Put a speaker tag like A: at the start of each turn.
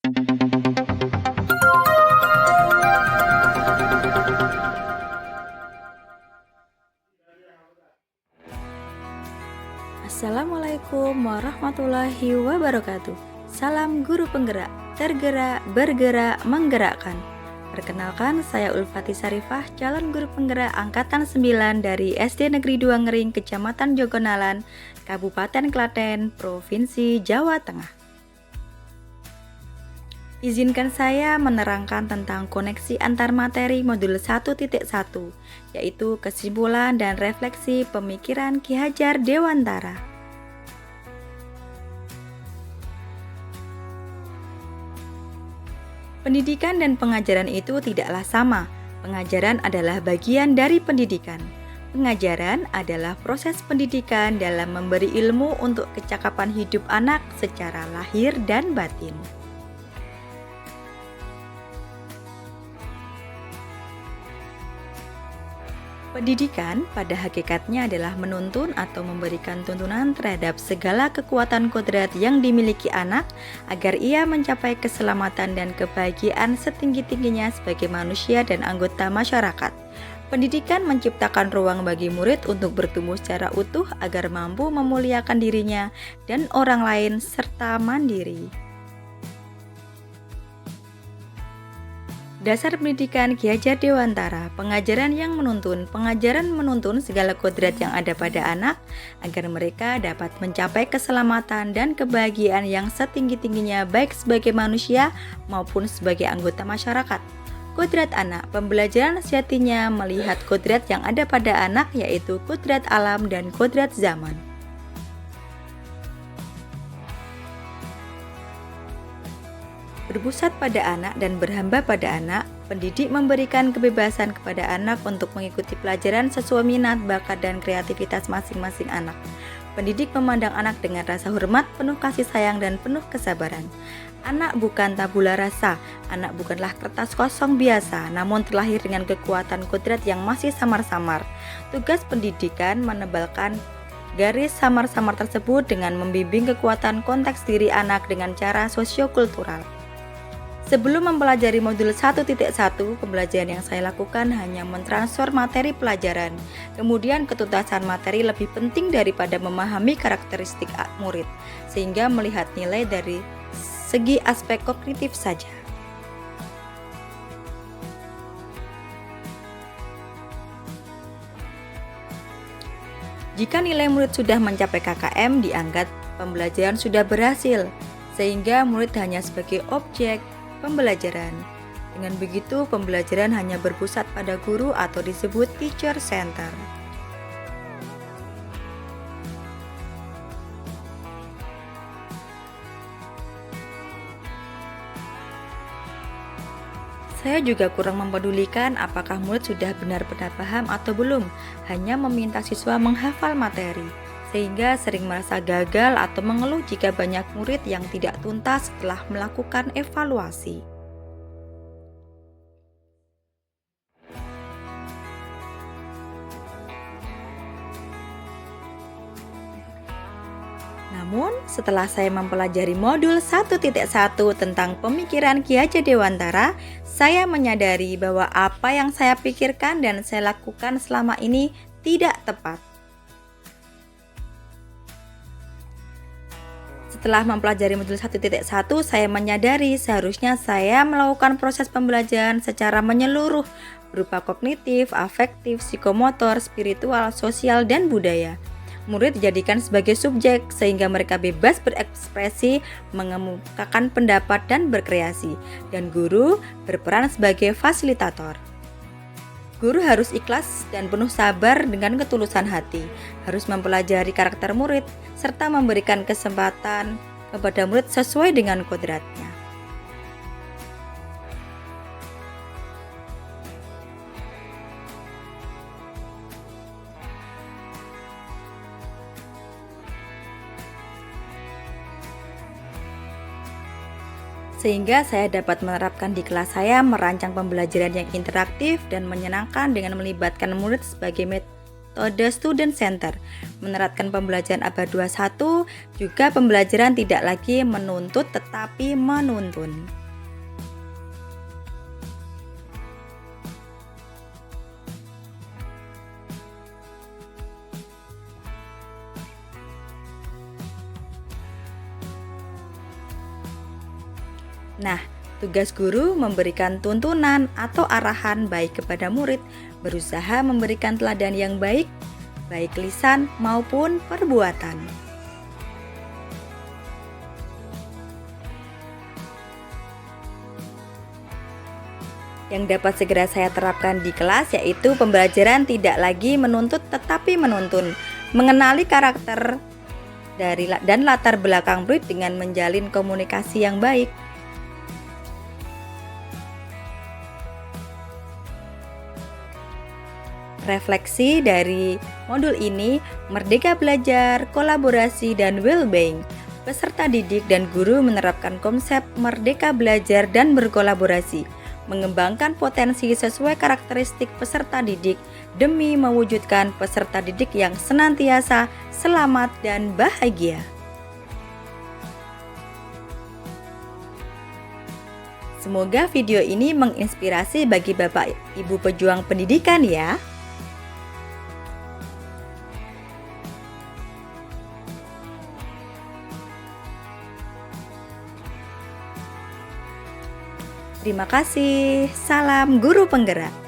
A: Assalamualaikum warahmatullahi wabarakatuh. Salam guru penggerak, tergerak, bergerak, menggerakkan. Perkenalkan, saya Ulfati Sarifah, calon guru penggerak angkatan 9 dari SD Negeri 2 Ngering, Kecamatan Jogonalan, Kabupaten Klaten, Provinsi Jawa Tengah. Izinkan saya menerangkan tentang koneksi antar materi modul 1.1, yaitu kesimpulan dan refleksi pemikiran Ki Hajar Dewantara. Pendidikan dan pengajaran itu tidaklah sama. Pengajaran adalah bagian dari pendidikan. Pengajaran adalah proses pendidikan dalam memberi ilmu untuk kecakapan hidup anak secara lahir dan batin. Pendidikan pada hakikatnya adalah menuntun atau memberikan tuntunan terhadap segala kekuatan kodrat yang dimiliki anak agar ia mencapai keselamatan dan kebahagiaan setinggi-tingginya sebagai manusia dan anggota masyarakat. Pendidikan menciptakan ruang bagi murid untuk bertumbuh secara utuh agar mampu memuliakan dirinya dan orang lain serta mandiri. Dasar pendidikan Ki Hajar Dewantara, pengajaran yang menuntun. Pengajaran menuntun segala kodrat yang ada pada anak agar mereka dapat mencapai keselamatan dan kebahagiaan yang setinggi-tingginya baik sebagai manusia maupun sebagai anggota masyarakat. Kodrat anak, pembelajaran sejatinya melihat kodrat yang ada pada anak yaitu kodrat alam dan kodrat zaman. Berpusat pada anak dan berhamba pada anak, pendidik memberikan kebebasan kepada anak untuk mengikuti pelajaran sesuai minat, bakat, dan kreativitas masing-masing anak. Pendidik memandang anak dengan rasa hormat, penuh kasih sayang, dan penuh kesabaran. Anak bukan tabula rasa, anak bukanlah kertas kosong biasa, namun terlahir dengan kekuatan kodrat yang masih samar-samar. Tugas pendidikan menebalkan garis samar-samar tersebut dengan membimbing kekuatan konteks diri anak dengan cara sosiokultural. Sebelum mempelajari modul 1.1, pembelajaran yang saya lakukan hanya mentransfer materi pelajaran. Kemudian ketuntasan materi lebih penting daripada memahami karakteristik murid, sehingga melihat nilai dari segi aspek kognitif saja. Jika nilai murid sudah mencapai KKM, dianggap pembelajaran sudah berhasil, sehingga murid hanya sebagai objek pembelajaran. Dengan begitu, pembelajaran hanya berpusat pada guru atau disebut teacher center. Saya juga kurang mempedulikan apakah murid sudah benar-benar paham atau belum, hanya meminta siswa menghafal materi, sehingga sering merasa gagal atau mengeluh jika banyak murid yang tidak tuntas setelah melakukan evaluasi. Namun, setelah saya mempelajari modul 1.1 tentang pemikiran Ki Hajar Dewantara, saya menyadari bahwa apa yang saya pikirkan dan saya lakukan selama ini tidak tepat. Setelah mempelajari modul 1.1, saya menyadari seharusnya saya melakukan proses pembelajaran secara menyeluruh berupa kognitif, afektif, psikomotor, spiritual, sosial, dan budaya. Murid dijadikan sebagai subjek sehingga mereka bebas berekspresi, mengemukakan pendapat, dan berkreasi, dan guru berperan sebagai fasilitator. Guru harus ikhlas dan penuh sabar dengan ketulusan hati, harus mempelajari karakter murid, serta memberikan kesempatan kepada murid sesuai dengan kodratnya. Sehingga saya dapat menerapkan di kelas saya merancang pembelajaran yang interaktif dan menyenangkan dengan melibatkan murid sebagai metode student center. Menerapkan pembelajaran abad 21, juga pembelajaran tidak lagi menuntut tetapi menuntun. Nah, tugas guru memberikan tuntunan atau arahan baik kepada murid, berusaha memberikan teladan yang baik, baik lisan maupun perbuatan. Yang dapat segera saya terapkan di kelas yaitu pembelajaran tidak lagi menuntut tetapi menuntun, mengenali karakter dan latar belakang murid dengan menjalin komunikasi yang baik. Refleksi dari modul ini, Merdeka Belajar, Kolaborasi, dan Well-being. Peserta didik dan guru menerapkan konsep Merdeka Belajar dan berkolaborasi, mengembangkan potensi sesuai karakteristik peserta didik demi mewujudkan peserta didik yang senantiasa selamat dan bahagia. Semoga video ini menginspirasi bagi Bapak Ibu pejuang pendidikan ya. Terima kasih. Salam guru penggerak.